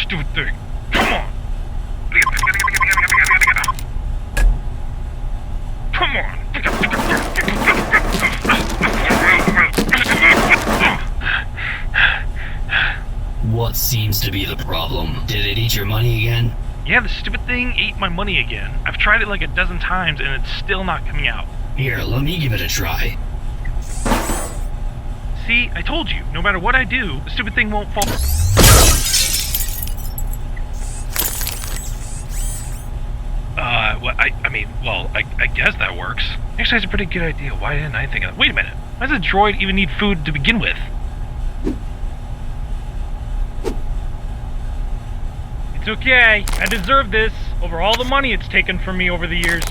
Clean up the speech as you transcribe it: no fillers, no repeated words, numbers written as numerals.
stupid thing. Come on. Come on. What seems to be the problem? Did it eat your money again? Yeah, the stupid thing ate my money again. I've tried it like a dozen times and it's still not coming out. Here, let me give it a try. See, I told you, no matter what I do, the stupid thing won't fall. I guess that works. Actually, that's a pretty good idea. Why didn't I think of that? Wait a minute. Why does a droid even need food to begin with? It's okay. I deserve this over all the money it's taken from me over the years.